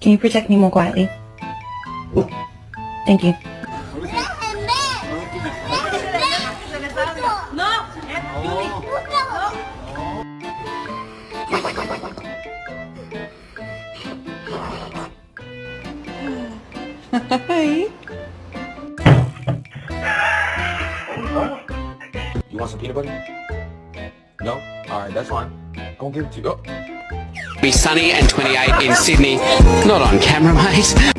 Can you protect me more quietly? Thank you. Hi. You want some peanut butter? No? Alright, that's fine. I won't give it to you. Oh. Be sunny and 28 in Sydney. Not on camera, mate.